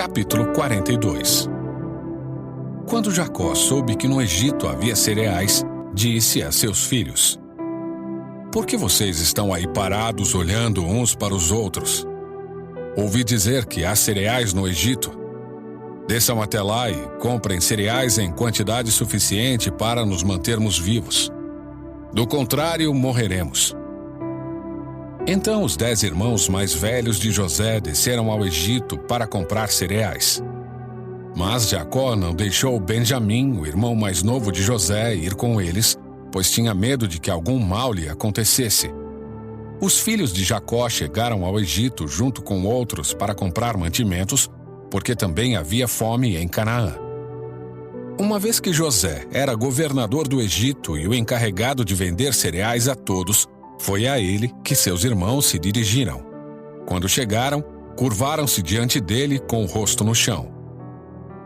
Capítulo 42. Quando Jacó soube que no Egito havia cereais, disse a seus filhos: Por que vocês estão aí parados olhando uns para os outros? Ouvi dizer que há cereais no Egito. Desçam até lá e comprem cereais em quantidade suficiente para nos mantermos vivos. Do contrário, morreremos. Então os 10 irmãos mais velhos de José desceram ao Egito para comprar cereais. Mas Jacó não deixou Benjamim, o irmão mais novo de José, ir com eles, pois tinha medo de que algum mal lhe acontecesse. Os filhos de Jacó chegaram ao Egito junto com outros para comprar mantimentos, porque também havia fome em Canaã. Uma vez que José era governador do Egito e o encarregado de vender cereais a todos, foi a ele que seus irmãos se dirigiram. Quando chegaram, curvaram-se diante dele com o rosto no chão.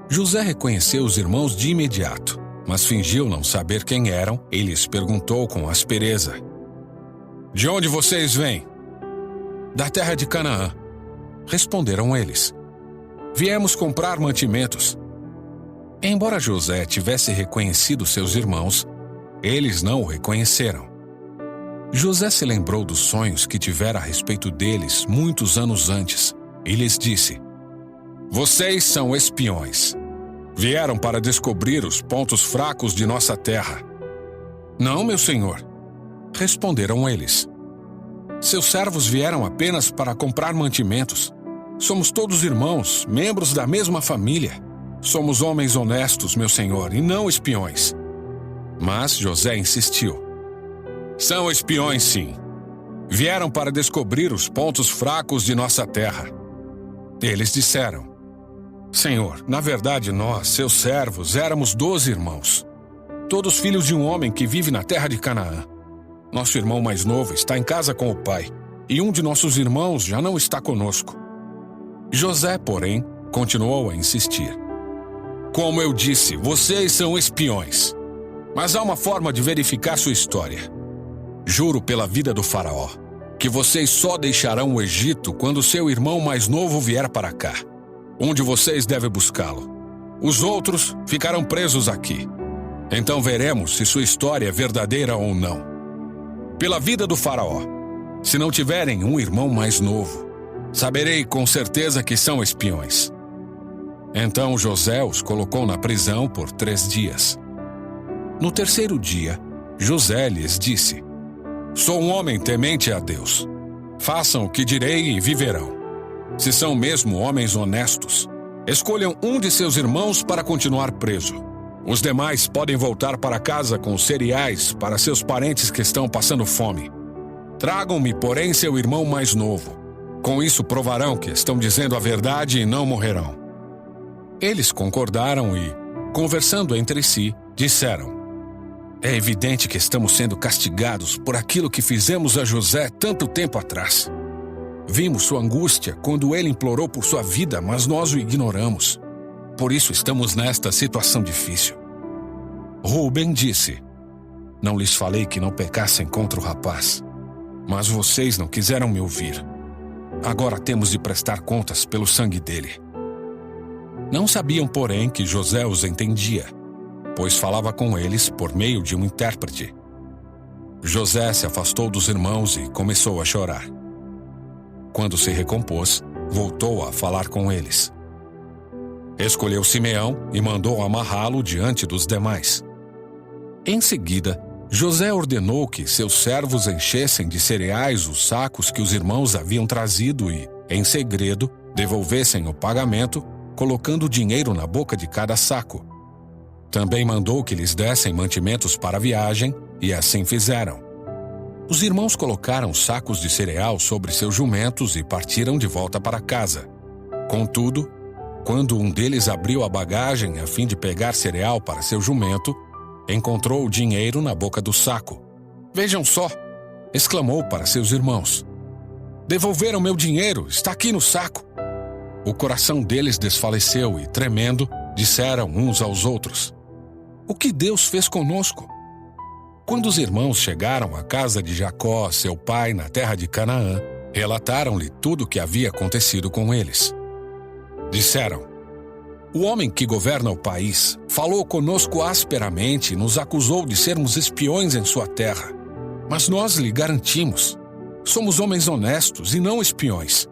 José reconheceu os irmãos de imediato, mas fingiu não saber quem eram e lhes perguntou com aspereza: De onde vocês vêm? Da terra de Canaã, responderam eles. Viemos comprar mantimentos. Embora José tivesse reconhecido seus irmãos, eles não o reconheceram. José se lembrou dos sonhos que tivera a respeito deles muitos anos antes e lhes disse: Vocês são espiões. Vieram para descobrir os pontos fracos de nossa terra. Não, meu senhor, responderam eles. Seus servos vieram apenas para comprar mantimentos. Somos todos irmãos, membros da mesma família. Somos homens honestos, meu senhor, e não espiões. Mas José insistiu. São espiões, sim. Vieram para descobrir os pontos fracos de nossa terra. Eles disseram: Senhor, na verdade nós, seus servos, éramos 12 irmãos. Todos filhos de um homem que vive na terra de Canaã. Nosso irmão mais novo está em casa com o pai, e um de nossos irmãos já não está conosco. José, porém, continuou a insistir. Como eu disse, vocês são espiões. Mas há uma forma de verificar sua história. Juro pela vida do faraó, que vocês só deixarão o Egito quando seu irmão mais novo vier para cá. Um de vocês deve buscá-lo. Os outros ficarão presos aqui. Então veremos se sua história é verdadeira ou não. Pela vida do faraó, se não tiverem um irmão mais novo, saberei com certeza que são espiões. Então José os colocou na prisão por 3 dias. No 3º dia, José lhes disse: Sou um homem temente a Deus. Façam o que direi e viverão. Se são mesmo homens honestos, escolham um de seus irmãos para continuar preso. Os demais podem voltar para casa com cereais para seus parentes que estão passando fome. Tragam-me, porém, seu irmão mais novo. Com isso provarão que estão dizendo a verdade e não morrerão. Eles concordaram e, conversando entre si, disseram: É evidente que estamos sendo castigados por aquilo que fizemos a José tanto tempo atrás. Vimos sua angústia quando ele implorou por sua vida, mas nós o ignoramos. Por isso estamos nesta situação difícil. Rúben disse: Não lhes falei que não pecassem contra o rapaz, mas vocês não quiseram me ouvir. Agora temos de prestar contas pelo sangue dele. Não sabiam, porém, que José os entendia, pois falava com eles por meio de um intérprete. José se afastou dos irmãos e começou a chorar. Quando se recompôs, voltou a falar com eles. Escolheu Simeão e mandou amarrá-lo diante dos demais. Em seguida, José ordenou que seus servos enchessem de cereais os sacos que os irmãos haviam trazido e, em segredo, devolvessem o pagamento, colocando o dinheiro na boca de cada saco. Também mandou que lhes dessem mantimentos para a viagem, e assim fizeram. Os irmãos colocaram sacos de cereal sobre seus jumentos e partiram de volta para casa. Contudo, quando um deles abriu a bagagem a fim de pegar cereal para seu jumento, encontrou o dinheiro na boca do saco. Vejam só! Exclamou para seus irmãos. Devolveram meu dinheiro, está aqui no saco. O coração deles desfaleceu e, tremendo, disseram uns aos outros: O que Deus fez conosco? Quando os irmãos chegaram à casa de Jacó, seu pai, na terra de Canaã, relataram-lhe tudo o que havia acontecido com eles. Disseram: O homem que governa o país falou conosco asperamente e nos acusou de sermos espiões em sua terra. Mas nós lhe garantimos: somos homens honestos e não espiões.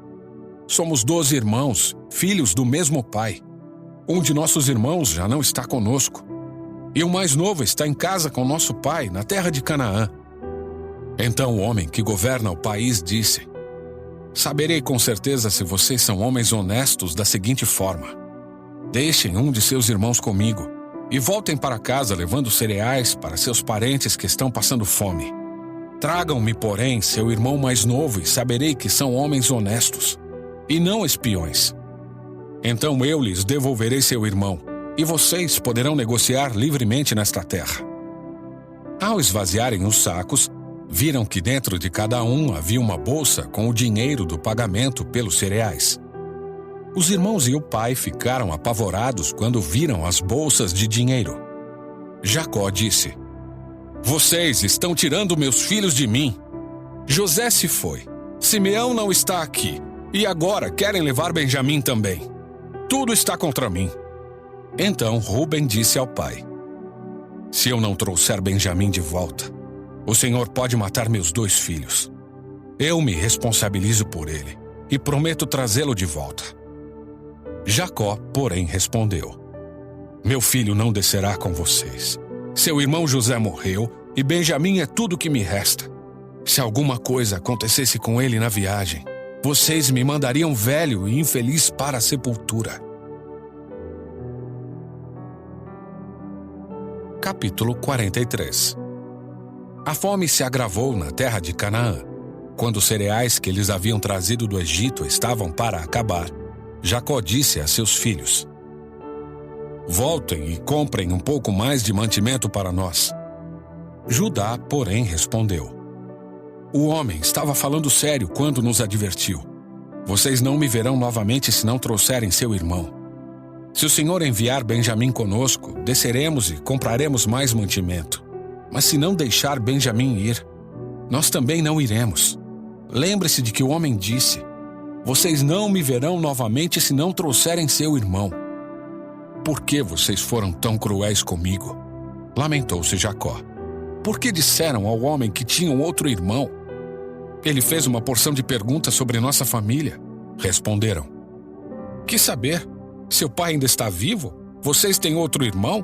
Somos 12 irmãos, filhos do mesmo pai. Um de nossos irmãos já não está conosco, e o mais novo está em casa com nosso pai, na terra de Canaã. Então o homem que governa o país disse: saberei com certeza se vocês são homens honestos da seguinte forma: deixem um de seus irmãos comigo e voltem para casa levando cereais para seus parentes que estão passando fome. Tragam-me, porém, seu irmão mais novo e saberei que são homens honestos e não espiões. Então eu lhes devolverei seu irmão e vocês poderão negociar livremente nesta terra. Ao esvaziarem os sacos, viram que dentro de cada um havia uma bolsa com o dinheiro do pagamento pelos cereais. Os irmãos e o pai ficaram apavorados quando viram as bolsas de dinheiro. Jacó disse: vocês estão tirando meus filhos de mim. José se foi, Simeão não está aqui, e agora querem levar Benjamim também. Tudo está contra mim. Então Rúben disse ao pai: se eu não trouxer Benjamim de volta, o Senhor pode matar meus 2 filhos. Eu me responsabilizo por ele e prometo trazê-lo de volta. Jacó, porém, respondeu: meu filho não descerá com vocês. Seu irmão José morreu e Benjamim é tudo que me resta. Se alguma coisa acontecesse com ele na viagem, vocês me mandariam velho e infeliz para a sepultura. Capítulo 43. A fome se agravou na terra de Canaã. Quando os cereais que eles haviam trazido do Egito estavam para acabar, Jacó disse a seus filhos: voltem e comprem um pouco mais de mantimento para nós. Judá, porém, respondeu: o homem estava falando sério quando nos advertiu: vocês não me verão novamente se não trouxerem seu irmão. Se o Senhor enviar Benjamim conosco, desceremos e compraremos mais mantimento. Mas se não deixar Benjamim ir, nós também não iremos. Lembre-se de que o homem disse: vocês não me verão novamente se não trouxerem seu irmão. Por que vocês foram tão cruéis comigo? Lamentou-se Jacó. Por que disseram ao homem que tinha um outro irmão? Ele fez uma porção de perguntas sobre nossa família. Responderam: que saber? Seu pai ainda está vivo? Vocês têm outro irmão?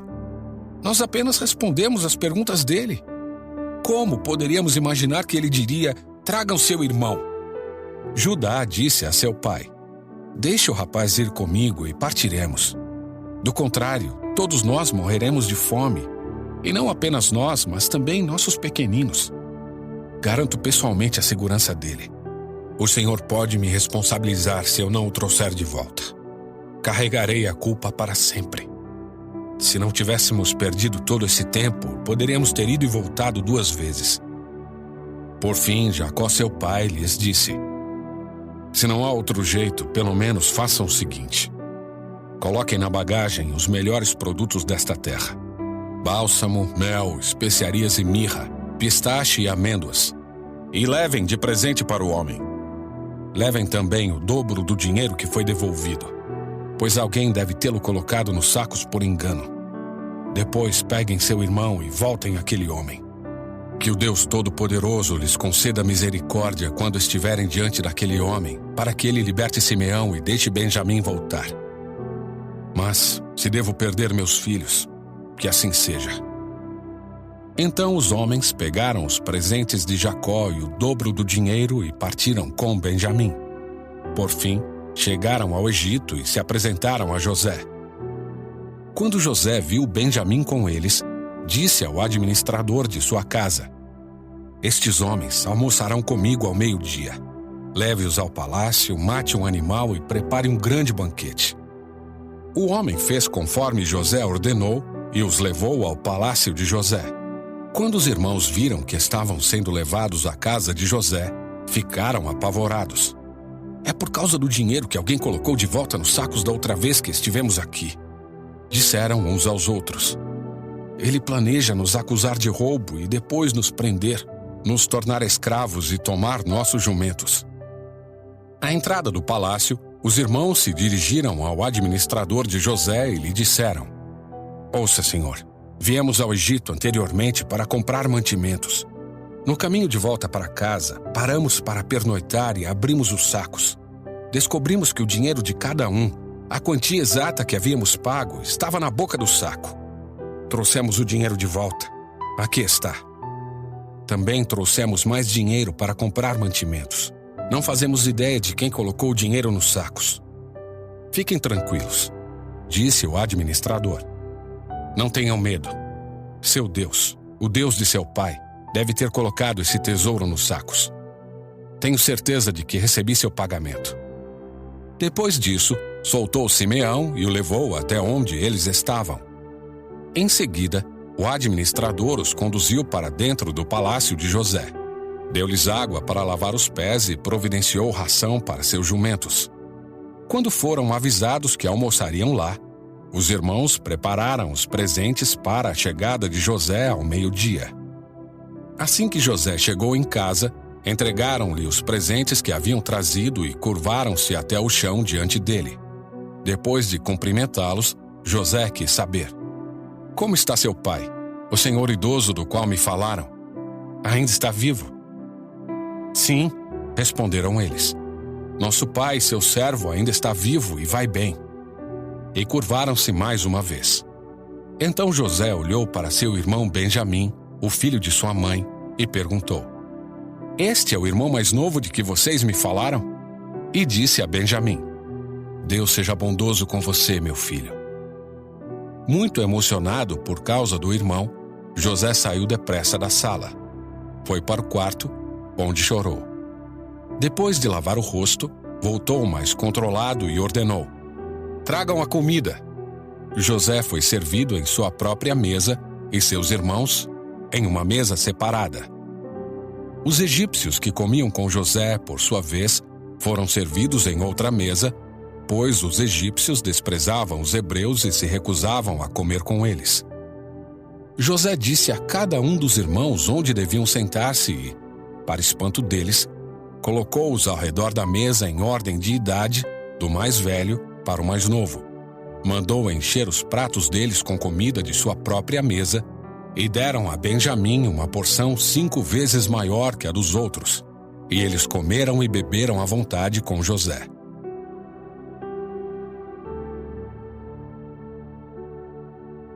Nós apenas respondemos às perguntas dele. Como poderíamos imaginar que ele diria: tragam seu irmão? Judá disse a seu pai: deixe o rapaz ir comigo e partiremos. Do contrário, todos nós morreremos de fome. E não apenas nós, mas também nossos pequeninos. Garanto pessoalmente a segurança dele. O Senhor pode me responsabilizar se eu não o trouxer de volta. Carregarei a culpa para sempre. Se não tivéssemos perdido todo esse tempo, poderíamos ter ido e voltado 2 vezes. Por fim, Jacó, seu pai, lhes disse: se não há outro jeito, pelo menos façam o seguinte: coloquem na bagagem os melhores produtos desta terra: bálsamo, mel, especiarias e mirra, pistache e amêndoas. E levem de presente para o homem. Levem também o dobro do dinheiro que foi devolvido, pois alguém deve tê-lo colocado nos sacos por engano. Depois peguem seu irmão e voltem àquele homem. Que o Deus Todo-Poderoso lhes conceda misericórdia quando estiverem diante daquele homem, para que ele liberte Simeão e deixe Benjamim voltar. Mas, se devo perder meus filhos, que assim seja. Então os homens pegaram os presentes de Jacó e o dobro do dinheiro e partiram com Benjamim. Por fim, chegaram ao Egito e se apresentaram a José. Quando José viu Benjamim com eles, disse ao administrador de sua casa: estes homens almoçarão comigo ao meio-dia. Leve-os ao palácio, mate um animal e prepare um grande banquete. O homem fez conforme José ordenou e os levou ao palácio de José. Quando os irmãos viram que estavam sendo levados à casa de José, ficaram apavorados. É por causa do dinheiro que alguém colocou de volta nos sacos da outra vez que estivemos aqui, disseram uns aos outros. Ele planeja nos acusar de roubo e depois nos prender, nos tornar escravos e tomar nossos jumentos. À entrada do palácio, os irmãos se dirigiram ao administrador de José e lhe disseram: Ouça, senhor, viemos ao Egito anteriormente para comprar mantimentos. No caminho de volta para casa, paramos para pernoitar e abrimos os sacos. Descobrimos que o dinheiro de cada um, a quantia exata que havíamos pago, estava na boca do saco. Trouxemos o dinheiro de volta. Aqui está. Também trouxemos mais dinheiro para comprar mantimentos. Não fazemos ideia de quem colocou o dinheiro nos sacos. Fiquem tranquilos, disse o administrador. Não tenham medo. Seu Deus, o Deus de seu pai, deve ter colocado esse tesouro nos sacos. Tenho certeza de que recebi seu pagamento. Depois disso, soltou Simeão e o levou até onde eles estavam. Em seguida, o administrador os conduziu para dentro do palácio de José. Deu-lhes água para lavar os pés e providenciou ração para seus jumentos. Quando foram avisados que almoçariam lá, os irmãos prepararam os presentes para a chegada de José ao meio-dia. Assim que José chegou em casa, entregaram-lhe os presentes que haviam trazido e curvaram-se até o chão diante dele. Depois de cumprimentá-los, José quis saber: Como está seu pai, o senhor idoso do qual me falaram? Ainda está vivo? Sim, responderam eles. Nosso pai, seu servo, ainda está vivo e vai bem. E curvaram-se mais uma vez. Então José olhou para seu irmão Benjamim, o filho de sua mãe, e perguntou: Este é o irmão mais novo de que vocês me falaram? E disse a Benjamim: Deus seja bondoso com você, meu filho. Muito emocionado por causa do irmão, José saiu depressa da sala. Foi para o quarto, onde chorou. Depois de lavar o rosto, voltou mais controlado e ordenou: Tragam a comida. José foi servido em sua própria mesa e seus irmãos em uma mesa separada. Os egípcios que comiam com José, por sua vez, foram servidos em outra mesa, pois os egípcios desprezavam os hebreus e se recusavam a comer com eles. José disse a cada um dos irmãos onde deviam sentar-se e, para espanto deles, colocou-os ao redor da mesa em ordem de idade, do mais velho para o mais novo. Mandou encher os pratos deles com comida de sua própria mesa e deram a Benjamim uma porção 5 vezes maior que a dos outros. E eles comeram e beberam à vontade com José.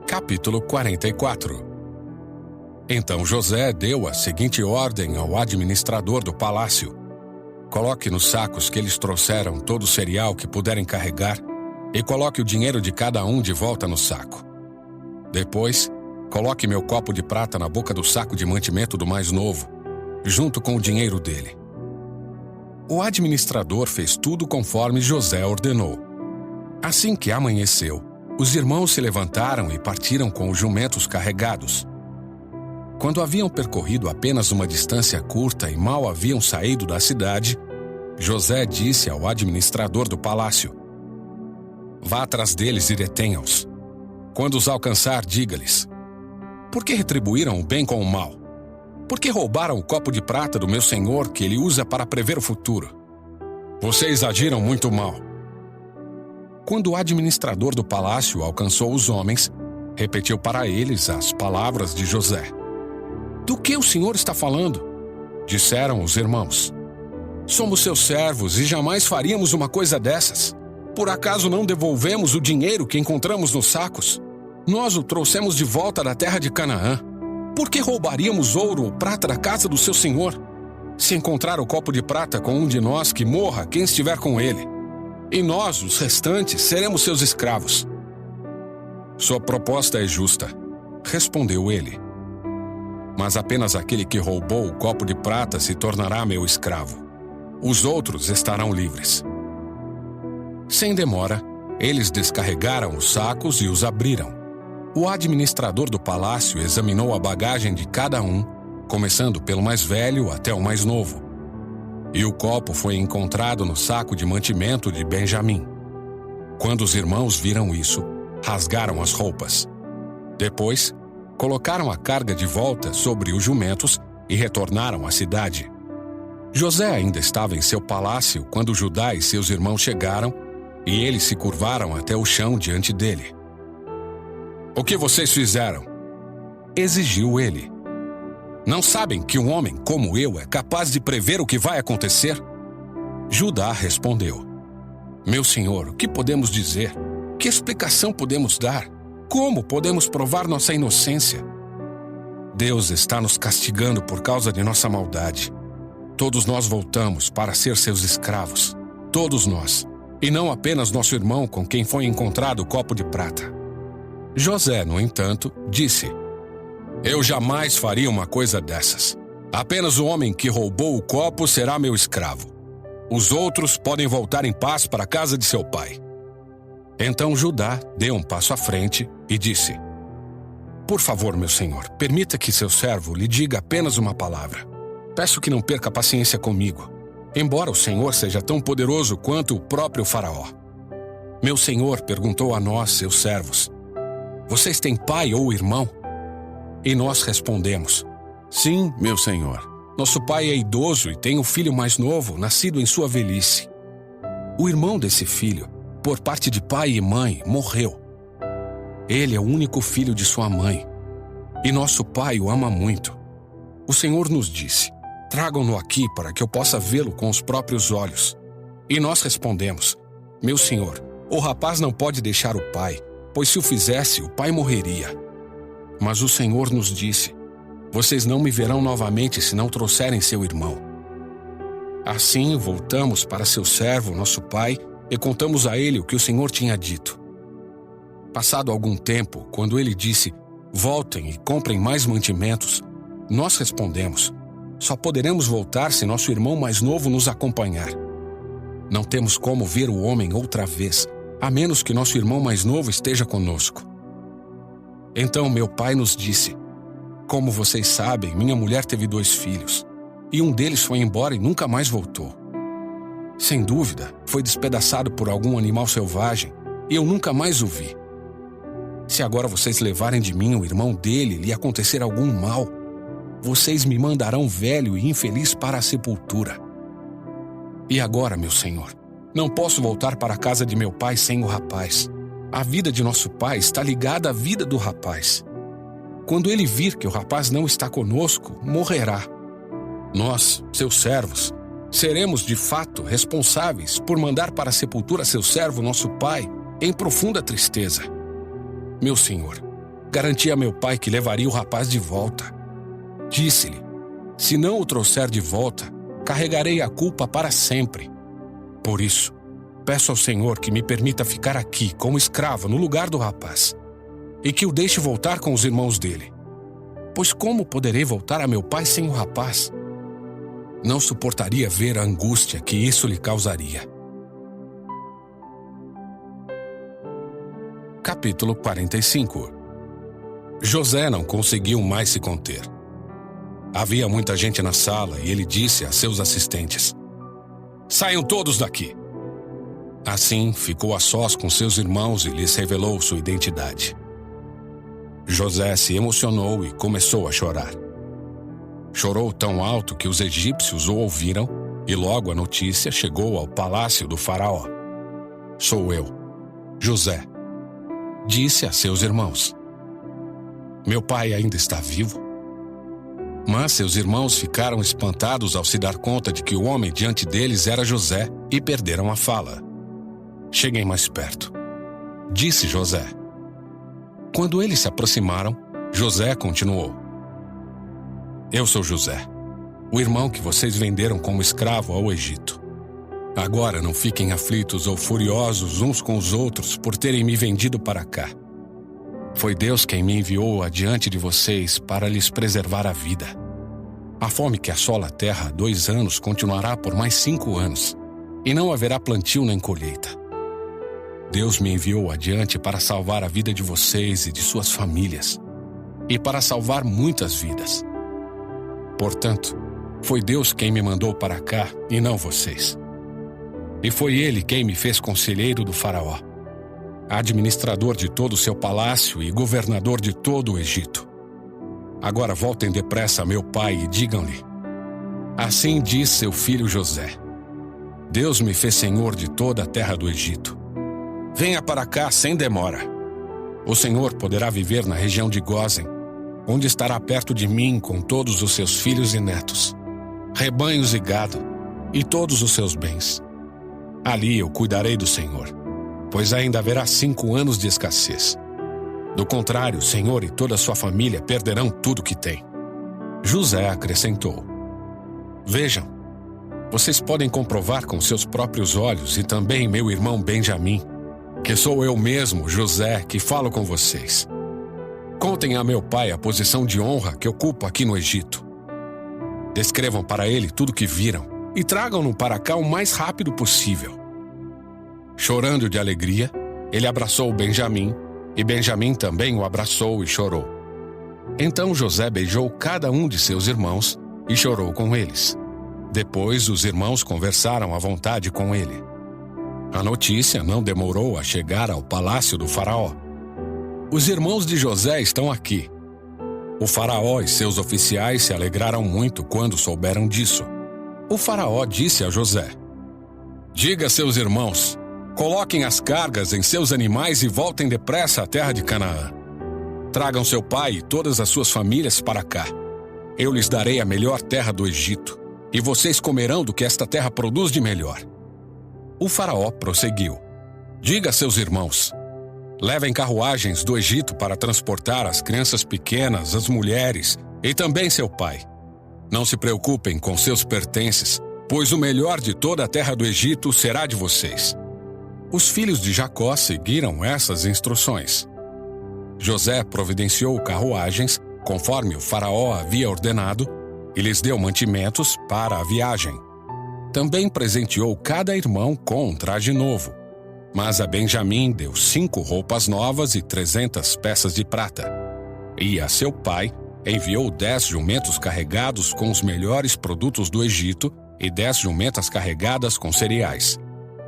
Capítulo 44. Então José deu a seguinte ordem ao administrador do palácio: Coloque nos sacos que eles trouxeram todo o cereal que puderem carregar e coloque o dinheiro de cada um de volta no saco. Depois, coloque meu copo de prata na boca do saco de mantimento do mais novo, junto com o dinheiro dele. O administrador fez tudo conforme José ordenou. Assim que amanheceu, os irmãos se levantaram e partiram com os jumentos carregados. Quando haviam percorrido apenas uma distância curta e mal haviam saído da cidade, José disse ao administrador do palácio: Vá atrás deles e detenha-os. Quando os alcançar, diga-lhes: Por que retribuíram o bem com o mal? Por que roubaram o copo de prata do meu senhor que ele usa para prever o futuro? Vocês agiram muito mal. Quando o administrador do palácio alcançou os homens, repetiu para eles as palavras de José. Do que o senhor está falando? Disseram os irmãos. Somos seus servos e jamais faríamos uma coisa dessas. Por acaso não devolvemos o dinheiro que encontramos nos sacos? Nós o trouxemos de volta da terra de Canaã. Por que roubaríamos ouro ou prata da casa do seu senhor? Se encontrar o copo de prata com um de nós, que morra quem estiver com ele. E nós, os restantes, seremos seus escravos. Sua proposta é justa, respondeu ele. Mas apenas aquele que roubou o copo de prata se tornará meu escravo. Os outros estarão livres. Sem demora, eles descarregaram os sacos e os abriram. O administrador do palácio examinou a bagagem de cada um, começando pelo mais velho até o mais novo. E o copo foi encontrado no saco de mantimento de Benjamim. Quando os irmãos viram isso, rasgaram as roupas. Depois, colocaram a carga de volta sobre os jumentos e retornaram à cidade. José ainda estava em seu palácio quando Judá e seus irmãos chegaram e eles se curvaram até o chão diante dele. "O que vocês fizeram?" exigiu ele. "Não sabem que um homem como eu é capaz de prever o que vai acontecer?" Judá respondeu: "Meu senhor, o que podemos dizer? Que explicação podemos dar? Como podemos provar nossa inocência? Deus está nos castigando por causa de nossa maldade. Todos nós voltamos para ser seus escravos. Todos nós. E não apenas nosso irmão com quem foi encontrado o copo de prata." José, no entanto, disse: "Eu jamais faria uma coisa dessas. Apenas o homem que roubou o copo será meu escravo. Os outros podem voltar em paz para a casa de seu pai." Então Judá deu um passo à frente e disse: "Por favor, meu senhor, permita que seu servo lhe diga apenas uma palavra. Peço que não perca a paciência comigo, embora o senhor seja tão poderoso quanto o próprio faraó. Meu senhor perguntou a nós, seus servos: vocês têm pai ou irmão? E nós respondemos: sim, meu senhor. Nosso pai é idoso e tem um filho mais novo, nascido em sua velhice. O irmão desse filho, por parte de pai e mãe, morreu. Ele é o único filho de sua mãe, e nosso pai o ama muito. O Senhor nos disse: tragam-no aqui para que eu possa vê-lo com os próprios olhos. E nós respondemos: meu senhor, o rapaz não pode deixar o pai, pois se o fizesse, o pai morreria. Mas o Senhor nos disse: vocês não me verão novamente se não trouxerem seu irmão. Assim voltamos para seu servo, nosso pai, e contamos a ele o que o Senhor tinha dito. Passado algum tempo, quando ele disse: voltem e comprem mais mantimentos, nós respondemos: só poderemos voltar se nosso irmão mais novo nos acompanhar. Não temos como ver o homem outra vez, a menos que nosso irmão mais novo esteja conosco. Então meu pai nos disse: como vocês sabem, minha mulher teve 2 filhos, e um deles foi embora e nunca mais voltou. Sem dúvida, foi despedaçado por algum animal selvagem, e eu nunca mais o vi. Se agora vocês levarem de mim o irmão dele e lhe acontecer algum mal, vocês me mandarão velho e infeliz para a sepultura. E agora, meu senhor, não posso voltar para a casa de meu pai sem o rapaz. A vida de nosso pai está ligada à vida do rapaz. Quando ele vir que o rapaz não está conosco, morrerá. Nós, seus servos, seremos de fato responsáveis por mandar para a sepultura seu servo, nosso pai, em profunda tristeza. Meu senhor, garanti a meu pai que levaria o rapaz de volta. Disse-lhe: se não o trouxer de volta, carregarei a culpa para sempre. Por isso, peço ao Senhor que me permita ficar aqui como escravo no lugar do rapaz, e que o deixe voltar com os irmãos dele. Pois como poderei voltar a meu pai sem o rapaz? Não suportaria ver a angústia que isso lhe causaria. Capítulo 45. José não conseguiu mais se conter. Havia muita gente na sala e ele disse a seus assistentes: saiam todos daqui. Assim, ficou a sós com seus irmãos e lhes revelou sua identidade. José se emocionou e começou a chorar. Chorou tão alto que os egípcios o ouviram e logo a notícia chegou ao palácio do faraó. Sou eu, José, disse a seus irmãos. Meu pai ainda está vivo? Mas seus irmãos ficaram espantados ao se dar conta de que o homem diante deles era José e perderam a fala. Cheguem mais perto, disse José. Quando eles se aproximaram, José continuou: eu sou José, o irmão que vocês venderam como escravo ao Egito. Agora não fiquem aflitos ou furiosos uns com os outros por terem me vendido para cá. Foi Deus quem me enviou adiante de vocês para lhes preservar a vida. A fome que assola a terra há 2 anos continuará por mais 5 anos, e não haverá plantio nem colheita. Deus me enviou adiante para salvar a vida de vocês e de suas famílias, e para salvar muitas vidas. Portanto, foi Deus quem me mandou para cá e não vocês. E foi Ele quem me fez conselheiro do faraó, administrador de todo o seu palácio e governador de todo o Egito. Agora voltem depressa a meu pai e digam-lhe: Assim diz seu filho José: Deus me fez senhor de toda a terra do Egito. Venha para cá sem demora. O Senhor poderá viver na região de Gósen, onde estará perto de mim com todos os seus filhos e netos, rebanhos e gado, e todos os seus bens. Ali eu cuidarei do Senhor, pois ainda haverá 5 anos de escassez. Do contrário, o Senhor e toda a sua família perderão tudo que têm. José acrescentou: Vejam, vocês podem comprovar com seus próprios olhos, e também meu irmão Benjamim, que sou eu mesmo, José, que falo com vocês. Contem a meu pai a posição de honra que ocupo aqui no Egito. Descrevam para ele tudo o que viram e tragam-no para cá o mais rápido possível. Chorando de alegria, ele abraçou Benjamim, e Benjamim também o abraçou e chorou. Então José beijou cada um de seus irmãos e chorou com eles. Depois os irmãos conversaram à vontade com ele. A notícia não demorou a chegar ao palácio do faraó. Os irmãos de José estão aqui. O faraó e seus oficiais se alegraram muito quando souberam disso. O faraó disse a José: Diga a seus irmãos, coloquem as cargas em seus animais e voltem depressa à terra de Canaã. Tragam seu pai e todas as suas famílias para cá. Eu lhes darei a melhor terra do Egito, e vocês comerão do que esta terra produz de melhor. O faraó prosseguiu: Diga a seus irmãos, levem carruagens do Egito para transportar as crianças pequenas, as mulheres e também seu pai. Não se preocupem com seus pertences, pois o melhor de toda a terra do Egito será de vocês. Os filhos de Jacó seguiram essas instruções. José providenciou carruagens, conforme o faraó havia ordenado, e lhes deu mantimentos para a viagem. Também presenteou cada irmão com um traje novo. Mas a Benjamim deu 5 roupas novas e 300 peças de prata. E a seu pai enviou 10 jumentos carregados com os melhores produtos do Egito e 10 jumentas carregadas com cereais,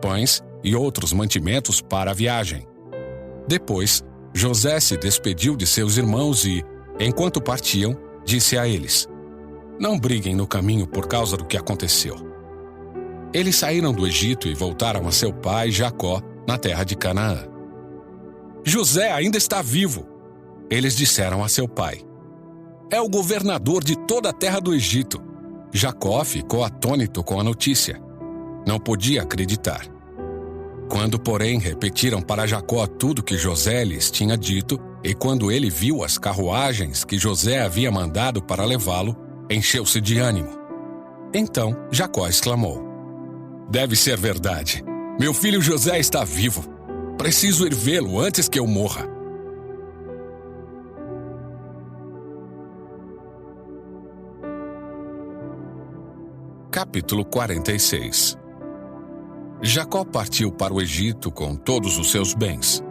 pães e outros mantimentos para a viagem. Depois, José se despediu de seus irmãos e, enquanto partiam, disse a eles: Não briguem no caminho por causa do que aconteceu. Eles saíram do Egito e voltaram a seu pai Jacó, na terra de Canaã. José ainda está vivo, eles disseram a seu pai. É o governador de toda a terra do Egito. Jacó ficou atônito com a notícia. Não podia acreditar. Quando, porém, repetiram para Jacó tudo que José lhes tinha dito, e quando ele viu as carruagens que José havia mandado para levá-lo, encheu-se de ânimo. Então Jacó exclamou: Deve ser verdade. Meu filho José está vivo. Preciso ir vê-lo antes que eu morra. Capítulo 46. Jacó partiu para o Egito com todos os seus bens.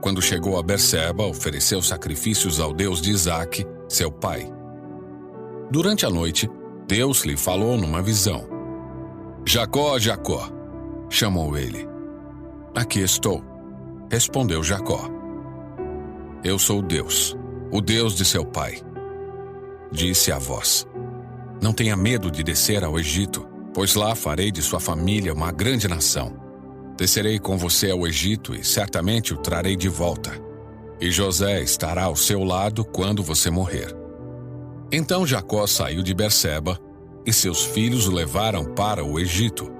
Quando chegou a Berseba, ofereceu sacrifícios ao Deus de Isaque, seu pai. Durante a noite, Deus lhe falou numa visão. Jacó, Jacó, chamou ele. Aqui estou, respondeu Jacó. Eu sou Deus, o Deus de seu pai. Disse a voz: Não tenha medo de descer ao Egito, pois lá farei de sua família uma grande nação. Descerei com você ao Egito e certamente o trarei de volta. E José estará ao seu lado quando você morrer. Então Jacó saiu de Berseba e seus filhos o levaram para o Egito.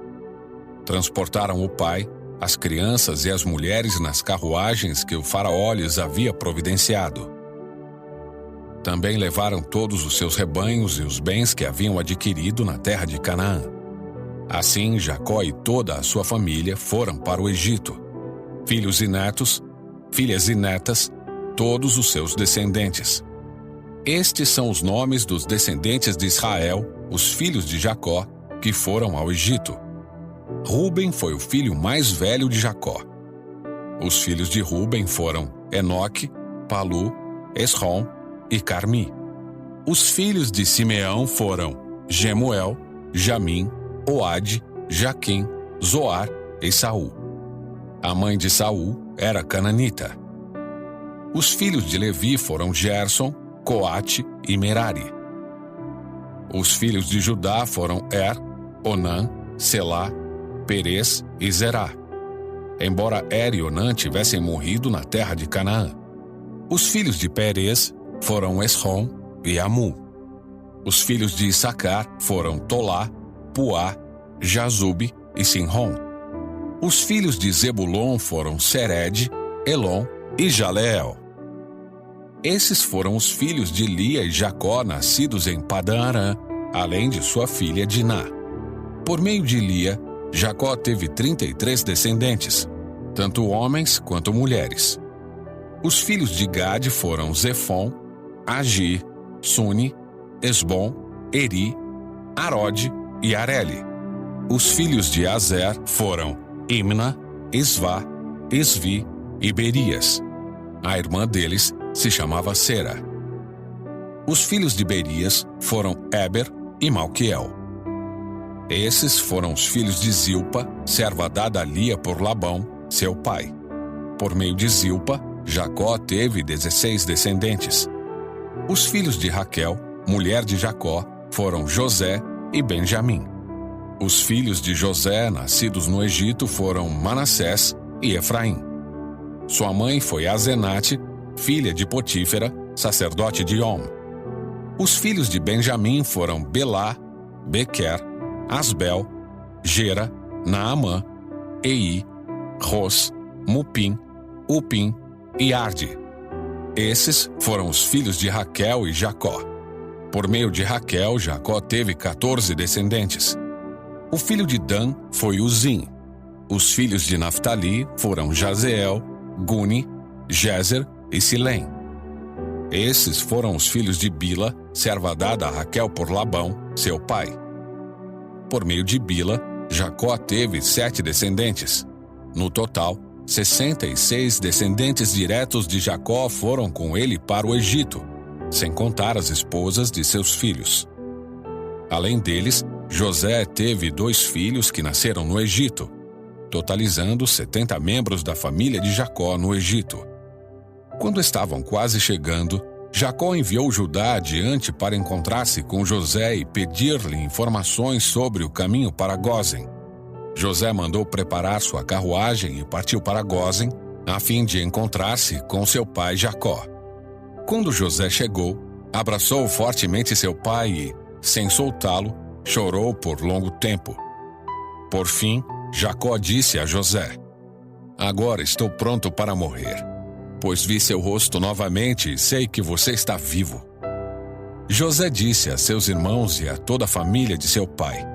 Transportaram o pai, as crianças e as mulheres nas carruagens que o faraó lhes havia providenciado. Também levaram todos os seus rebanhos e os bens que haviam adquirido na terra de Canaã. Assim, Jacó e toda a sua família foram para o Egito. Filhos e netos, filhas e netas, todos os seus descendentes. Estes são os nomes dos descendentes de Israel, os filhos de Jacó, que foram ao Egito. Ruben foi o filho mais velho de Jacó. Os filhos de Ruben foram Enoque, Palu, Esrom e Carmi. Os filhos de Simeão foram Gemuel, Jamim, Oade, Jaquim, Zoar e Saul. A mãe de Saul era cananita. Os filhos de Levi foram Gerson, Coate e Merari. Os filhos de Judá foram Onã, Selá, Perez e Zerá. Embora e Onã tivessem morrido na terra de Canaã. Os filhos de Perez foram Esrom e Amu. Os filhos de Issacar foram Tolá, Puá, Jazube e Sinrom. Os filhos de Zebulon foram Sered, Elon e Jaleel. Esses foram os filhos de Lia e Jacó, nascidos em Padã-Arã, além de sua filha Diná. Por meio de Lia, Jacó teve 33 descendentes, tanto homens quanto mulheres. Os filhos de Gade foram Zefon, Agi, Suni, Esbom, Eri, Arode e Areli. Os filhos de Azer foram Imna, Isvá, Isvi e Berias. A irmã deles se chamava Sera. Os filhos de Berias foram Eber e Malquiel. Esses foram os filhos de Zilpa, serva dada a Lia por Labão, seu pai. Por meio de Zilpa, Jacó teve 16 descendentes. Os filhos de Raquel, mulher de Jacó, foram José e Benjamim. Os filhos de José, nascidos no Egito, foram Manassés e Efraim. Sua mãe foi Azenate, filha de Potífera, sacerdote de On. Os filhos de Benjamim foram Belá, Bequer, Asbel, Gera, Naamã, Ei, Ros, Mupim, Upim e Arde. Esses foram os filhos de Raquel e Jacó. Por meio de Raquel, Jacó teve 14 descendentes. O filho de Dan foi Uzim. Os filhos de Naftali foram Jazeel, Guni, Jezer e Silém. Esses foram os filhos de Bila, serva dada a Raquel por Labão, seu pai. Por meio de Bila, Jacó teve 7 descendentes. No total, 66 descendentes diretos de Jacó foram com ele para o Egito, sem contar as esposas de seus filhos. Além deles, José teve 2 filhos que nasceram no Egito, totalizando 70 membros da família de Jacó no Egito. Quando estavam quase chegando, Jacó enviou Judá adiante para encontrar-se com José e pedir-lhe informações sobre o caminho para Gósen. José mandou preparar sua carruagem e partiu para Gósen, a fim de encontrar-se com seu pai Jacó. Quando José chegou, abraçou fortemente seu pai e, sem soltá-lo, chorou por longo tempo. Por fim, Jacó disse a José: "Agora estou pronto para morrer, pois vi seu rosto novamente e sei que você está vivo." José disse a seus irmãos e a toda a família de seu pai: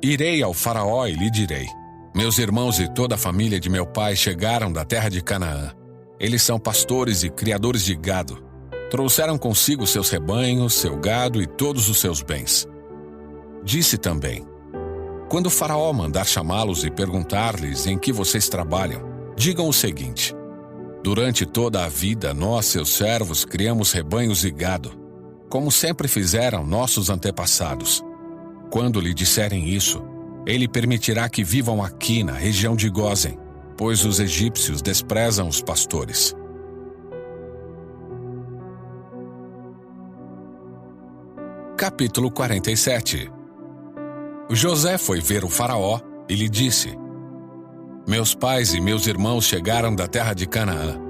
"Irei ao faraó e lhe direi: meus irmãos e toda a família de meu pai chegaram da terra de Canaã. Eles são pastores e criadores de gado. Trouxeram consigo seus rebanhos, seu gado e todos os seus bens." Disse também: "Quando o faraó mandar chamá-los e perguntar-lhes em que vocês trabalham, digam o seguinte: durante toda a vida nós, seus servos, criamos rebanhos e gado, como sempre fizeram nossos antepassados. Quando lhe disserem isso, ele permitirá que vivam aqui na região de Gósen, pois os egípcios desprezam os pastores." Capítulo 47. José foi ver o faraó e lhe disse: "Meus pais e meus irmãos chegaram da terra de Canaã.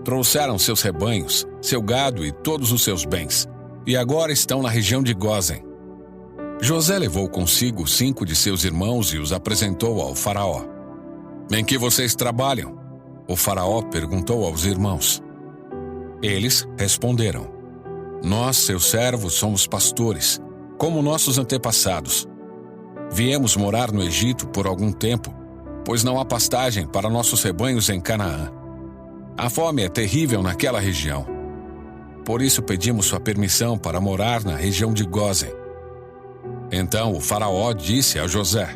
Trouxeram seus rebanhos, seu gado e todos os seus bens, e agora estão na região de Gósen." José levou consigo 5 de seus irmãos e os apresentou ao faraó. "Em que vocês trabalham?" o faraó perguntou aos irmãos. Eles responderam: "Nós, seus servos, somos pastores, como nossos antepassados. Viemos morar no Egito por algum tempo, pois não há pastagem para nossos rebanhos em Canaã. A fome é terrível naquela região. Por isso pedimos sua permissão para morar na região de Gósen." Então o faraó disse a José: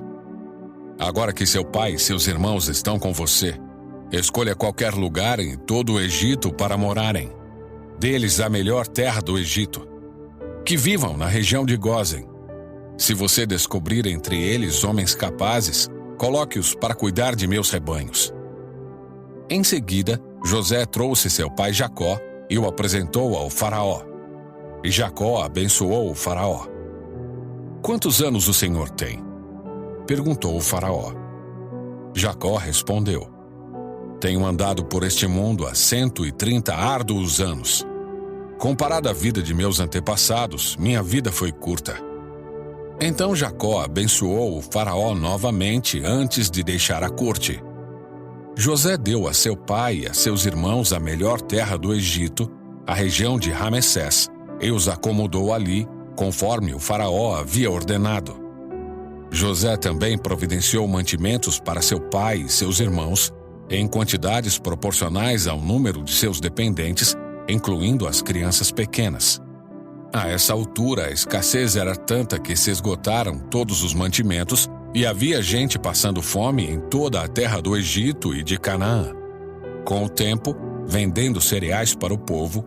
"Agora que seu pai e seus irmãos estão com você, escolha qualquer lugar em todo o Egito para morarem. Dê-lhes a melhor terra do Egito. Que vivam na região de Gósen. Se você descobrir entre eles homens capazes, coloque-os para cuidar de meus rebanhos." Em seguida, José trouxe seu pai Jacó e o apresentou ao faraó. E Jacó abençoou o faraó. "Quantos anos o senhor tem?" perguntou o faraó. Jacó respondeu: "Tenho andado por este mundo há 130 árduos anos. Comparado à vida de meus antepassados, minha vida foi curta." Então Jacó abençoou o faraó novamente antes de deixar a corte. José deu a seu pai e a seus irmãos a melhor terra do Egito, a região de Ramessés, e os acomodou ali, conforme o faraó havia ordenado. José também providenciou mantimentos para seu pai e seus irmãos, em quantidades proporcionais ao número de seus dependentes, incluindo as crianças pequenas. A essa altura, a escassez era tanta que se esgotaram todos os mantimentos e havia gente passando fome em toda a terra do Egito e de Canaã. Com o tempo, vendendo cereais para o povo,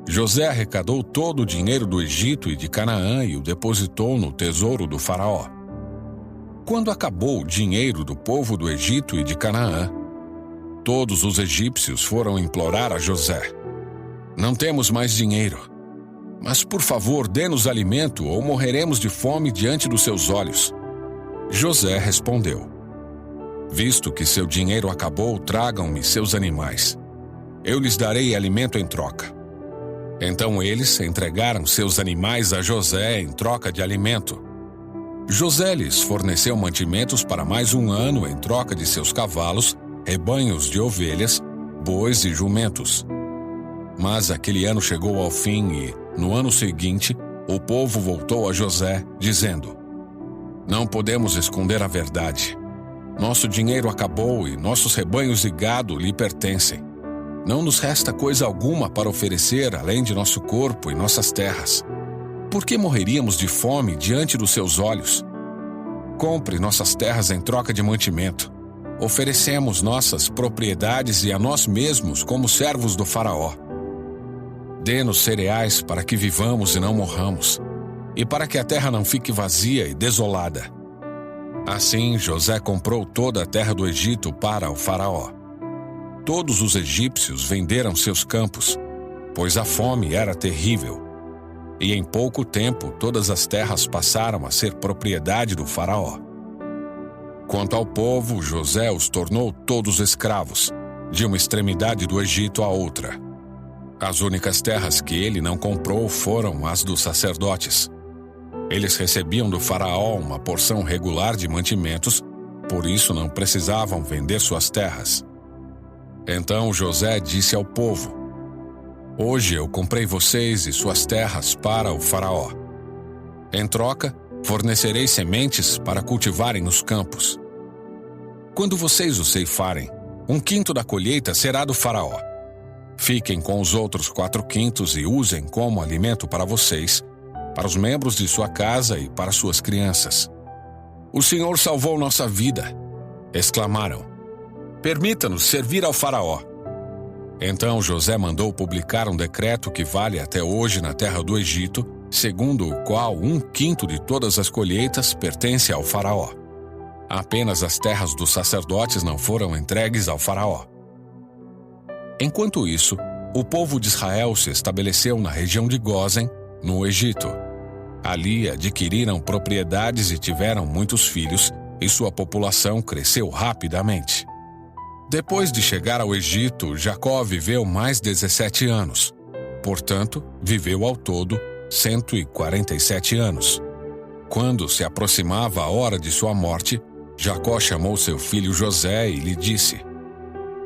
José arrecadou todo o dinheiro do Egito e de Canaã e o depositou no tesouro do faraó. Quando acabou o dinheiro do povo do Egito e de Canaã, todos os egípcios foram implorar a José: "Não temos mais dinheiro, mas por favor dê-nos alimento ou morreremos de fome diante dos seus olhos." José respondeu: "Visto que seu dinheiro acabou, tragam-me seus animais. Eu lhes darei alimento em troca." Então eles entregaram seus animais a José em troca de alimento. José lhes forneceu mantimentos para mais um ano em troca de seus cavalos, rebanhos de ovelhas, bois e jumentos. Mas aquele ano chegou ao fim e, no ano seguinte, o povo voltou a José, dizendo: "Não podemos esconder a verdade. Nosso dinheiro acabou e nossos rebanhos e gado lhe pertencem. Não nos resta coisa alguma para oferecer além de nosso corpo e nossas terras. Por que morreríamos de fome diante dos seus olhos? Compre nossas terras em troca de mantimento. Oferecemos nossas propriedades e a nós mesmos como servos do faraó. Dê-nos cereais para que vivamos e não morramos, e para que a terra não fique vazia e desolada." Assim, José comprou toda a terra do Egito para o faraó. Todos os egípcios venderam seus campos, pois a fome era terrível. E em pouco tempo todas as terras passaram a ser propriedade do faraó. Quanto ao povo, José os tornou todos escravos, de uma extremidade do Egito à outra. As únicas terras que ele não comprou foram as dos sacerdotes. Eles recebiam do faraó uma porção regular de mantimentos, por isso não precisavam vender suas terras. Então José disse ao povo: "Hoje eu comprei vocês e suas terras para o faraó. Em troca, fornecerei sementes para cultivarem os campos. Quando vocês o ceifarem, 1/5 da colheita será do faraó. Fiquem com os outros 4/5 e usem como alimento para vocês, para os membros de sua casa e para suas crianças." "O Senhor salvou nossa vida!" exclamaram. "Permita-nos servir ao faraó." Então José mandou publicar um decreto que vale até hoje na terra do Egito, segundo o qual 1/5 de todas as colheitas pertence ao faraó. Apenas as terras dos sacerdotes não foram entregues ao faraó. Enquanto isso, o povo de Israel se estabeleceu na região de Gósen, no Egito. Ali adquiriram propriedades e tiveram muitos filhos, e sua população cresceu rapidamente. Depois de chegar ao Egito, Jacó viveu mais 17 anos. Portanto, viveu ao todo 147 anos. Quando se aproximava a hora de sua morte, Jacó chamou seu filho José e lhe disse: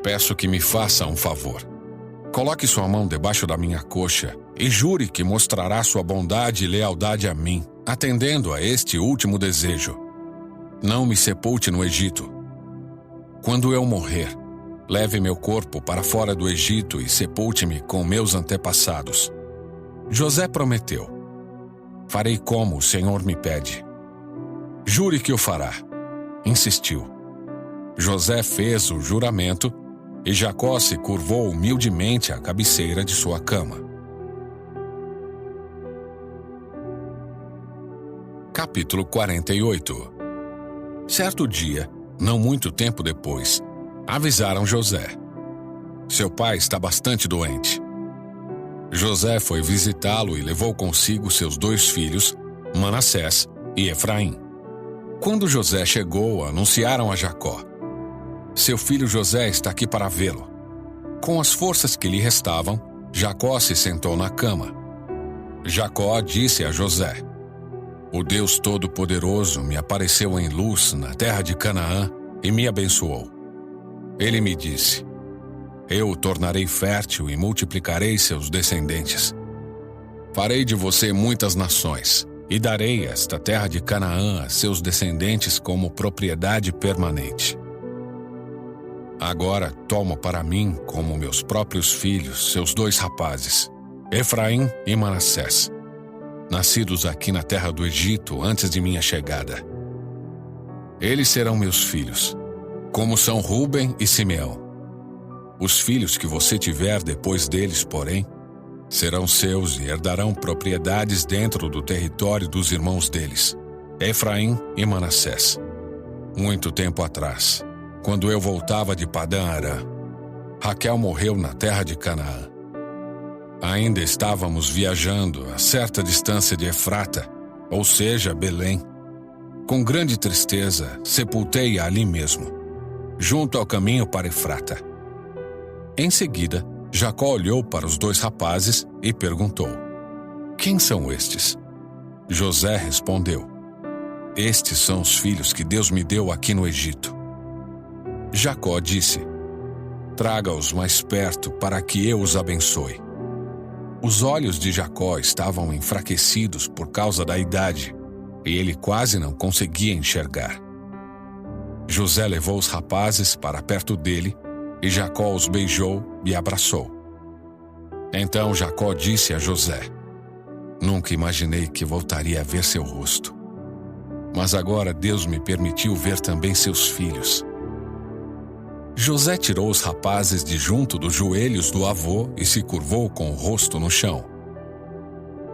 "Peço que me faça um favor. Coloque sua mão debaixo da minha coxa e jure que mostrará sua bondade e lealdade a mim, atendendo a este último desejo. Não me sepulte no Egito. Quando eu morrer, leve meu corpo para fora do Egito e sepulte-me com meus antepassados." José prometeu: "Farei como o Senhor me pede." "Jure que o fará", insistiu. José fez o juramento e Jacó se curvou humildemente à cabeceira de sua cama. Capítulo 48. Certo dia, não muito tempo depois, avisaram José: "Seu pai está bastante doente." José foi visitá-lo e levou consigo seus 2 filhos, Manassés e Efraim. Quando José chegou, anunciaram a Jacó: "Seu filho José está aqui para vê-lo." Com as forças que lhe restavam, Jacó se sentou na cama. Jacó disse a José: "O Deus Todo-Poderoso me apareceu em luz na terra de Canaã e me abençoou. Ele me disse: eu o tornarei fértil e multiplicarei seus descendentes. Farei de você muitas nações e darei esta terra de Canaã a seus descendentes como propriedade permanente. Agora tomo para mim como meus próprios filhos seus 2 rapazes, Efraim e Manassés, nascidos aqui na terra do Egito antes de minha chegada. Eles serão meus filhos, como são Rúben e Simeão. Os filhos que você tiver depois deles, porém, serão seus e herdarão propriedades dentro do território dos irmãos deles, Efraim e Manassés. Muito tempo atrás, quando eu voltava de Padã Arã, Raquel morreu na terra de Canaã. Ainda estávamos viajando a certa distância de Efrata, ou seja, Belém. Com grande tristeza, sepultei-a ali mesmo, junto ao caminho para Efrata. Em seguida, Jacó olhou para os 2 rapazes e perguntou: quem são estes? José respondeu: estes são os filhos que Deus me deu aqui no Egito. Jacó disse: traga-os mais perto para que eu os abençoe. Os olhos de Jacó estavam enfraquecidos por causa da idade, e ele quase não conseguia enxergar. José levou os rapazes para perto dele, e Jacó os beijou e abraçou. Então Jacó disse a José: nunca imaginei que voltaria a ver seu rosto. Mas agora Deus me permitiu ver também seus filhos. José tirou os rapazes de junto dos joelhos do avô e se curvou com o rosto no chão.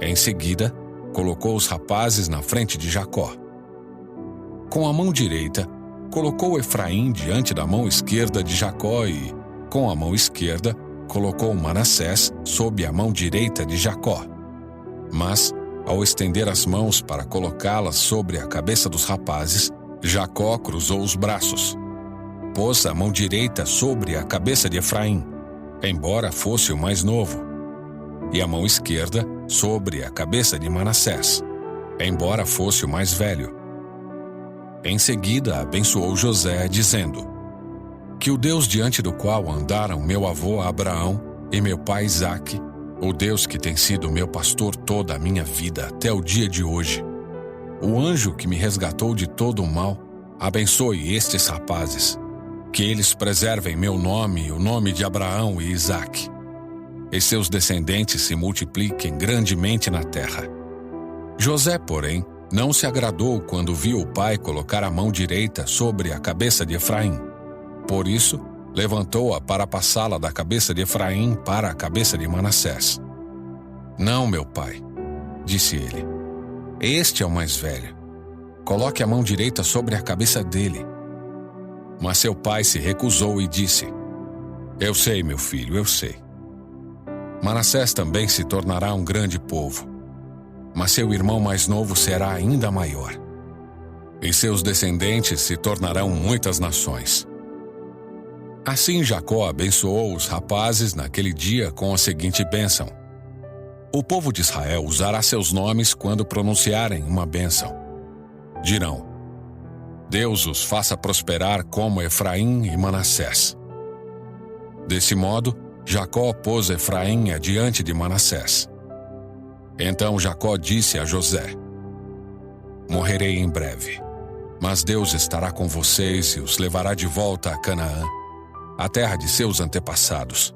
Em seguida, colocou os rapazes na frente de Jacó. Com a mão direita, colocou Efraim diante da mão esquerda de Jacó e, com a mão esquerda, colocou Manassés sob a mão direita de Jacó. Mas, ao estender as mãos para colocá-las sobre a cabeça dos rapazes, Jacó cruzou os braços. Pôs a mão direita sobre a cabeça de Efraim, embora fosse o mais novo, e a mão esquerda sobre a cabeça de Manassés, embora fosse o mais velho. Em seguida, abençoou José, dizendo: que o Deus diante do qual andaram meu avô Abraão e meu pai Isaque, o Deus que tem sido meu pastor toda a minha vida até o dia de hoje, o anjo que me resgatou de todo o mal, abençoe estes rapazes, que eles preservem meu nome e o nome de Abraão e Isaque, e seus descendentes se multipliquem grandemente na terra. José, porém, não se agradou quando viu o pai colocar a mão direita sobre a cabeça de Efraim. Por isso, levantou-a para passá-la da cabeça de Efraim para a cabeça de Manassés. Não, meu pai, disse ele, este é o mais velho. Coloque a mão direita sobre a cabeça dele. Mas seu pai se recusou e disse: eu sei, meu filho, eu sei. Manassés também se tornará um grande povo, mas seu irmão mais novo será ainda maior, e seus descendentes se tornarão muitas nações. Assim Jacó abençoou os rapazes naquele dia com a seguinte bênção: o povo de Israel usará seus nomes quando pronunciarem uma bênção. Dirão: Deus os faça prosperar como Efraim e Manassés. Desse modo, Jacó pôs Efraim adiante de Manassés. Então Jacó disse a José: morrerei em breve, mas Deus estará com vocês e os levará de volta a Canaã, a terra de seus antepassados.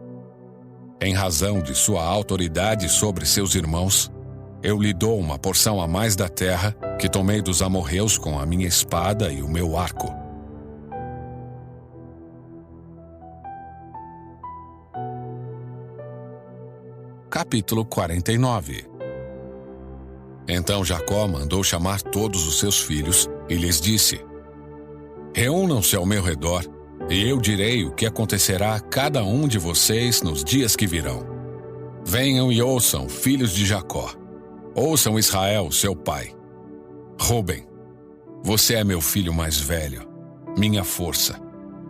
Em razão de sua autoridade sobre seus irmãos, eu lhe dou uma porção a mais da terra que tomei dos amorreus com a minha espada e o meu arco. Capítulo 49. Então Jacó mandou chamar todos os seus filhos e lhes disse: reúnam-se ao meu redor, e eu direi o que acontecerá a cada um de vocês nos dias que virão. Venham e ouçam, filhos de Jacó. Ouçam Israel, seu pai. Rúben, você é meu filho mais velho, minha força,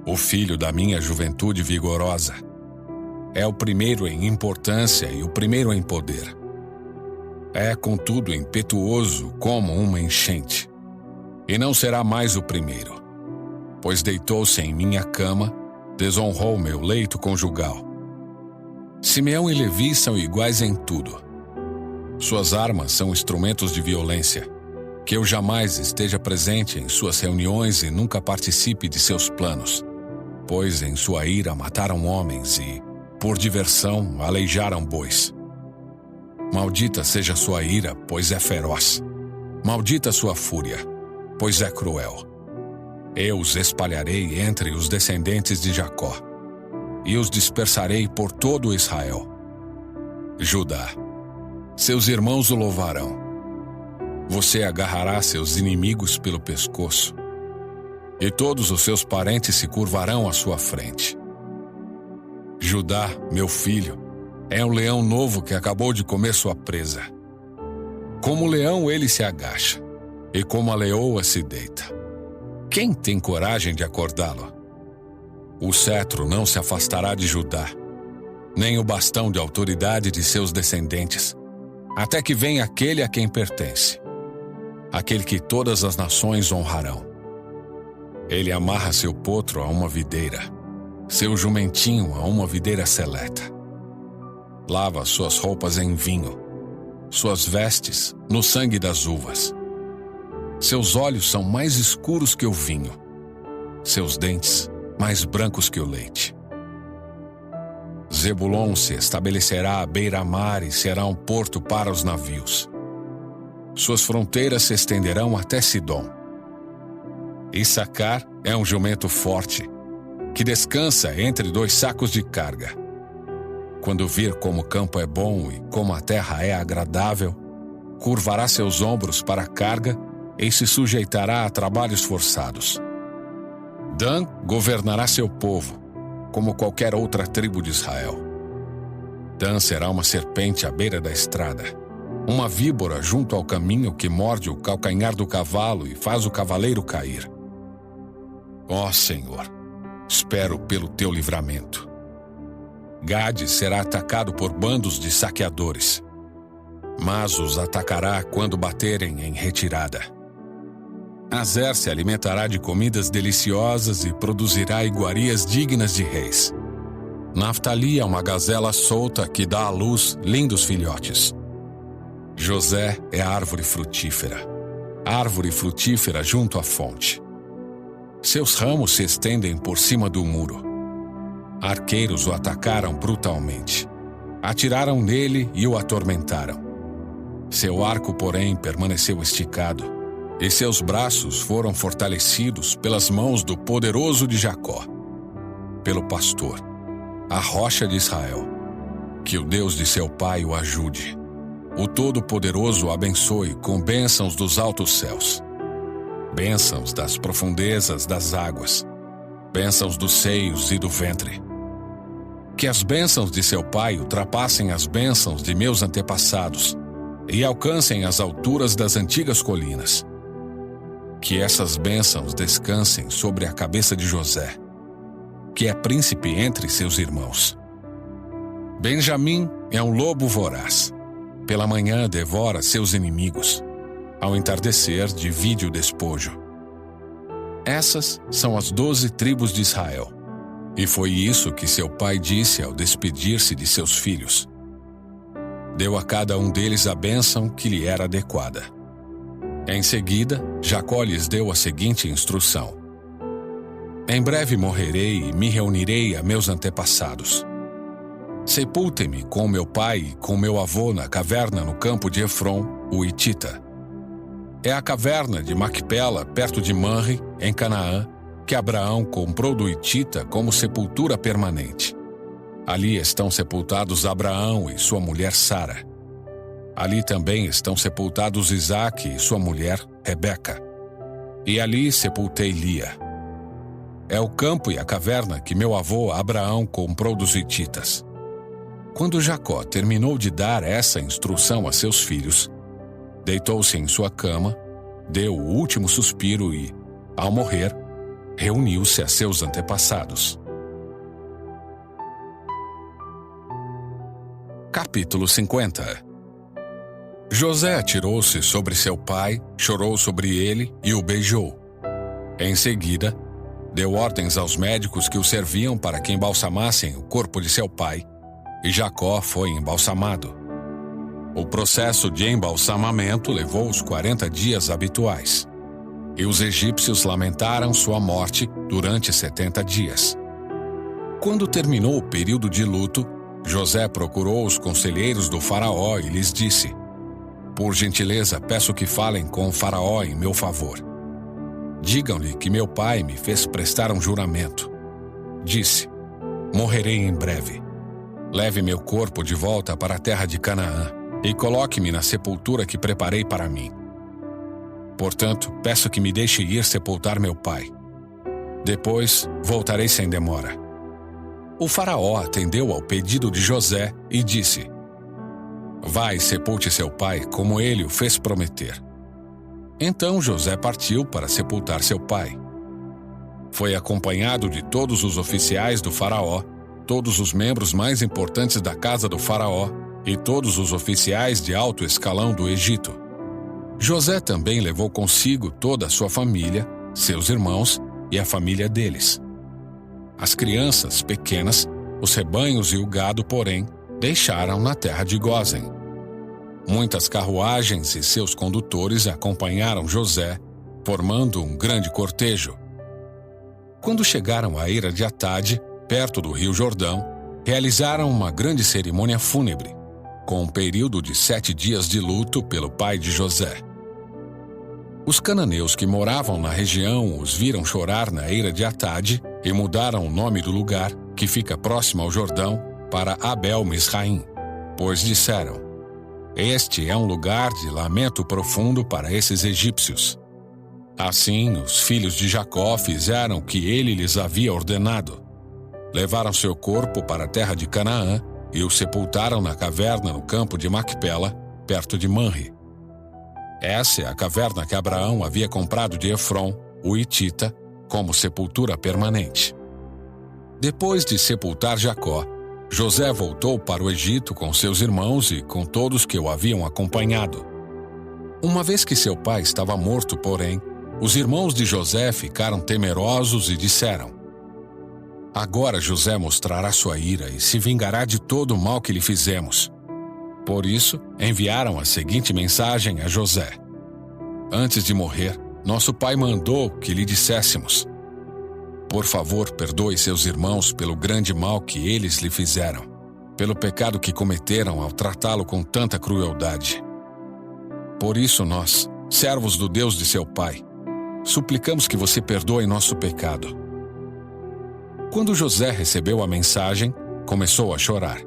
o filho da minha juventude vigorosa. É o primeiro em importância e o primeiro em poder. É, contudo, impetuoso como uma enchente. E não será mais o primeiro, pois deitou-se em minha cama, desonrou meu leito conjugal. Simeão e Levi são iguais em tudo. Suas armas são instrumentos de violência. Que eu jamais esteja presente em suas reuniões e nunca participe de seus planos, pois em sua ira mataram homens e, por diversão, aleijaram bois. Maldita seja sua ira, pois é feroz. Maldita sua fúria, pois é cruel. Eu os espalharei entre os descendentes de Jacó e os dispersarei por todo Israel. Judá, seus irmãos o louvarão. Você agarrará seus inimigos pelo pescoço, e todos os seus parentes se curvarão à sua frente. Judá, meu filho, é um leão novo que acabou de comer sua presa. Como o leão ele se agacha, e como a leoa se deita. Quem tem coragem de acordá-lo? O cetro não se afastará de Judá, nem o bastão de autoridade de seus descendentes, até que venha aquele a quem pertence, aquele que todas as nações honrarão. Ele amarra seu potro a uma videira, seu jumentinho a uma videira seleta. Lava suas roupas em vinho, suas vestes no sangue das uvas. Seus olhos são mais escuros que o vinho, seus dentes mais brancos que o leite. Zebulon se estabelecerá à beira-mar e será um porto para os navios. Suas fronteiras se estenderão até Sidom. Issacar é um jumento forte, que descansa entre dois sacos de carga. Quando vir como o campo é bom e como a terra é agradável, curvará seus ombros para a carga e se sujeitará a trabalhos forçados. Dan governará seu povo, como qualquer outra tribo de Israel. Dan será uma serpente à beira da estrada, uma víbora junto ao caminho que morde o calcanhar do cavalo e faz o cavaleiro cair. Ó Senhor, espero pelo teu livramento. Gade será atacado por bandos de saqueadores, mas os atacará quando baterem em retirada. Azer se alimentará de comidas deliciosas e produzirá iguarias dignas de reis. Naftali é uma gazela solta que dá à luz lindos filhotes. José é árvore frutífera junto à fonte. Seus ramos se estendem por cima do muro. Arqueiros o atacaram brutalmente. Atiraram nele e o atormentaram. Seu arco, porém, permaneceu esticado, e seus braços foram fortalecidos pelas mãos do poderoso de Jacó, pelo pastor, a rocha de Israel. Que o Deus de seu pai o ajude. O Todo-Poderoso o abençoe com bênçãos dos altos céus, bênçãos das profundezas das águas, bênçãos dos seios e do ventre. Que as bênçãos de seu pai ultrapassem as bênçãos de meus antepassados e alcancem as alturas das antigas colinas. Que essas bênçãos descansem sobre a cabeça de José, que é príncipe entre seus irmãos. Benjamim é um lobo voraz. Pela manhã devora seus inimigos. Ao entardecer divide o despojo. Essas são as 12 tribos de Israel. E foi isso que seu pai disse ao despedir-se de seus filhos. Deu a cada um deles a bênção que lhe era adequada. Em seguida, Jacó lhes deu a seguinte instrução: Em breve morrerei e me reunirei a meus antepassados. Sepultem-me com meu pai e com meu avô na caverna no campo de Efron, o Hitita. É a caverna de Macpela, perto de Manre, em Canaã, que Abraão comprou do Hitita como sepultura permanente. Ali estão sepultados Abraão e sua mulher Sara. Ali também estão sepultados Isaque e sua mulher Rebeca. E ali sepultei Lia. É o campo e a caverna que meu avô Abraão comprou dos hititas. Quando Jacó terminou de dar essa instrução a seus filhos, deitou-se em sua cama, deu o último suspiro e, ao morrer, reuniu-se a seus antepassados. Capítulo 50. José atirou-se sobre seu pai, chorou sobre ele e o beijou. Em seguida, deu ordens aos médicos que o serviam para que embalsamassem o corpo de seu pai, e Jacó foi embalsamado. O processo de embalsamamento levou os 40 dias habituais, e os egípcios lamentaram sua morte durante 70 dias. Quando terminou o período de luto, José procurou os conselheiros do faraó e lhes disse: "Por gentileza, peço que falem com o faraó em meu favor. Digam-lhe que meu pai me fez prestar um juramento. Disse: morrerei em breve. Leve meu corpo de volta para a terra de Canaã e coloque-me na sepultura que preparei para mim. Portanto, peço que me deixe ir sepultar meu pai. Depois, voltarei sem demora." O faraó atendeu ao pedido de José e disse: "Vai, sepulte seu pai, como ele o fez prometer." Então José partiu para sepultar seu pai. Foi acompanhado de todos os oficiais do faraó, todos os membros mais importantes da casa do faraó e todos os oficiais de alto escalão do Egito. José também levou consigo toda a sua família, seus irmãos e a família deles. As crianças pequenas, os rebanhos e o gado, porém, deixaram na terra de Gósen. Muitas carruagens e seus condutores acompanharam José, formando um grande cortejo. Quando chegaram à eira de Atade, perto do rio Jordão, realizaram uma grande cerimônia fúnebre, com um período de 7 dias de luto pelo pai de José. Os cananeus que moravam na região os viram chorar na eira de Atade e mudaram o nome do lugar, que fica próximo ao Jordão, para Abel-Misraim, pois disseram: "Este é um lugar de lamento profundo para esses egípcios." Assim, os filhos de Jacó fizeram o que ele lhes havia ordenado. Levaram seu corpo para a terra de Canaã e o sepultaram na caverna no campo de Macpela, perto de Manre. Essa é a caverna que Abraão havia comprado de Efron, o hitita, como sepultura permanente. Depois de sepultar Jacó, José voltou para o Egito com seus irmãos e com todos que o haviam acompanhado. Uma vez que seu pai estava morto, porém, os irmãos de José ficaram temerosos e disseram: "Agora José mostrará sua ira e se vingará de todo o mal que lhe fizemos." Por isso, enviaram a seguinte mensagem a José: "Antes de morrer, nosso pai mandou que lhe disséssemos: por favor, perdoe seus irmãos pelo grande mal que eles lhe fizeram, pelo pecado que cometeram ao tratá-lo com tanta crueldade. Por isso nós, servos do Deus de seu pai, suplicamos que você perdoe nosso pecado." Quando José recebeu a mensagem, começou a chorar.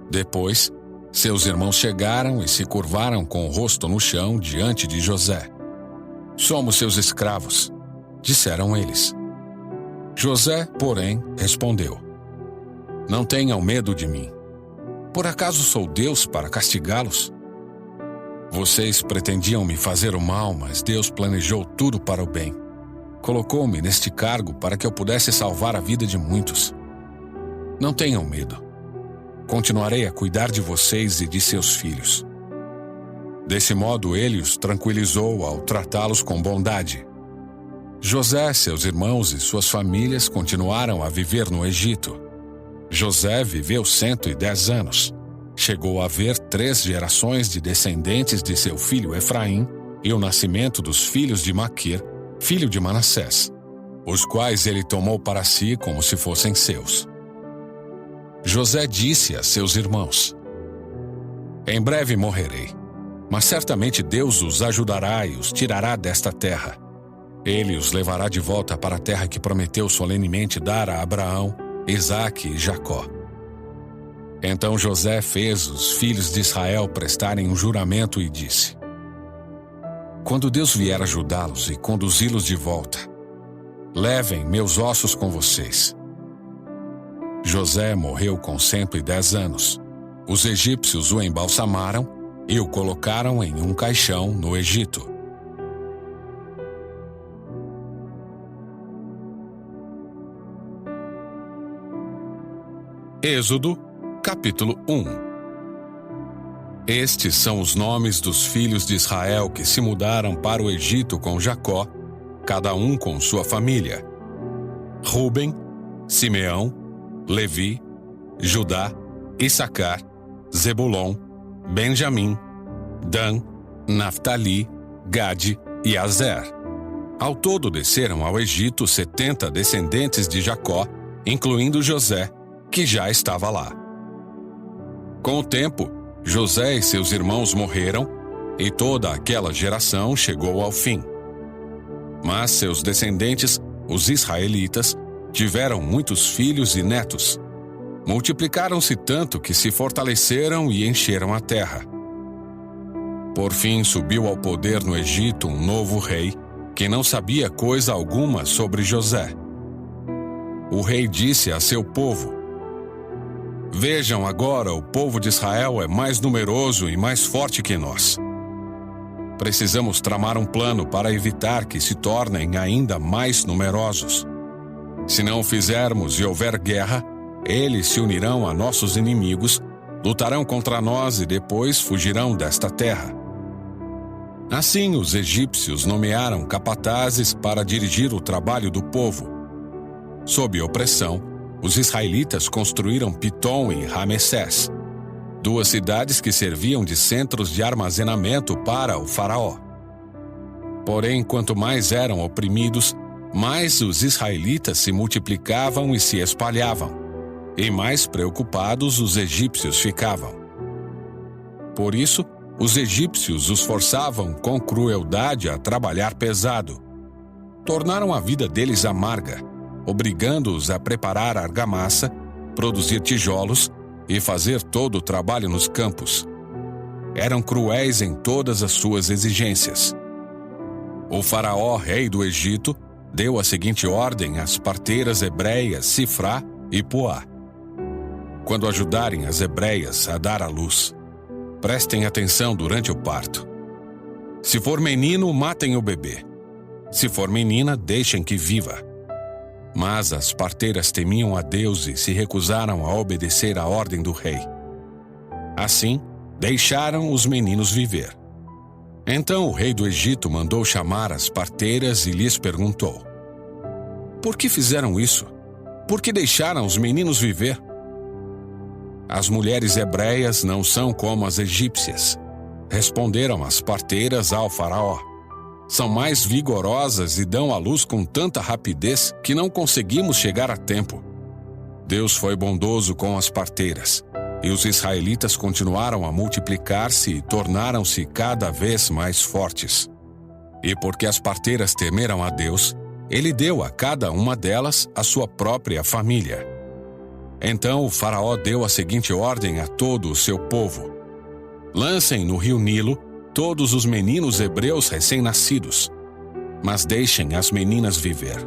Depois, seus irmãos chegaram e se curvaram com o rosto no chão diante de José. "Somos seus escravos", disseram eles. José, porém, respondeu: "Não tenham medo de mim. Por acaso sou Deus para castigá-los? Vocês pretendiam me fazer o mal, mas Deus planejou tudo para o bem. Colocou-me neste cargo para que eu pudesse salvar a vida de muitos. Não tenham medo. Continuarei a cuidar de vocês e de seus filhos." Desse modo, ele os tranquilizou ao tratá-los com bondade. José, seus irmãos e suas famílias continuaram a viver no Egito. José viveu 110 anos. Chegou a ver 3 gerações de descendentes de seu filho Efraim e o nascimento dos filhos de Maquir, filho de Manassés, os quais ele tomou para si como se fossem seus. José disse a seus irmãos: "Em breve morrerei, mas certamente Deus os ajudará e os tirará desta terra. Ele os levará de volta para a terra que prometeu solenemente dar a Abraão, Isaque e Jacó." Então José fez os filhos de Israel prestarem um juramento e disse: "Quando Deus vier ajudá-los e conduzi-los de volta, levem meus ossos com vocês." José morreu com 110 anos. Os egípcios o embalsamaram e o colocaram em um caixão no Egito. Êxodo, capítulo 1. Estes são os nomes dos filhos de Israel que se mudaram para o Egito com Jacó, cada um com sua família: Ruben, Simeão, Levi, Judá, Issacar, Zebulon, Benjamim, Dan, Naftali, Gade e Azer. Ao todo desceram ao Egito 70 descendentes de Jacó, incluindo José, que já estava lá. Com o tempo, José e seus irmãos morreram, e toda aquela geração chegou ao fim. Mas seus descendentes, os israelitas, tiveram muitos filhos e netos. Multiplicaram-se tanto que se fortaleceram e encheram a terra. Por fim, subiu ao poder no Egito um novo rei, que não sabia coisa alguma sobre José. O rei disse a seu povo: "Vejam agora, o povo de Israel é mais numeroso e mais forte que nós. Precisamos tramar um plano para evitar que se tornem ainda mais numerosos. Se não o fizermos e houver guerra, eles se unirão a nossos inimigos, lutarão contra nós e depois fugirão desta terra." Assim, os egípcios nomearam capatazes para dirigir o trabalho do povo. Sob opressão, os israelitas construíram Pitom e Ramessés, duas cidades que serviam de centros de armazenamento para o faraó. Porém, quanto mais eram oprimidos, mais os israelitas se multiplicavam e se espalhavam, e mais preocupados os egípcios ficavam. Por isso, os egípcios os forçavam com crueldade a trabalhar pesado. Tornaram a vida deles amarga, obrigando-os a preparar argamassa, produzir tijolos e fazer todo o trabalho nos campos. Eram cruéis em todas as suas exigências. O faraó, rei do Egito, deu a seguinte ordem às parteiras hebreias Sifrá e Puá: "Quando ajudarem as hebreias a dar à luz, prestem atenção durante o parto. Se for menino, matem o bebê. Se for menina, deixem que viva." Mas as parteiras temiam a Deus e se recusaram a obedecer à ordem do rei. Assim, deixaram os meninos viver. Então o rei do Egito mandou chamar as parteiras e lhes perguntou: "Por que fizeram isso? Por que deixaram os meninos viver?" "As mulheres hebreias não são como as egípcias", responderam as parteiras ao faraó. "São mais vigorosas e dão à luz com tanta rapidez que não conseguimos chegar a tempo." Deus foi bondoso com as parteiras, e os israelitas continuaram a multiplicar-se e tornaram-se cada vez mais fortes. E porque as parteiras temeram a Deus, Ele deu a cada uma delas a sua própria família. Então o faraó deu a seguinte ordem a todo o seu povo: "Lancem no rio Nilo todos os meninos hebreus recém-nascidos, mas deixem as meninas viver."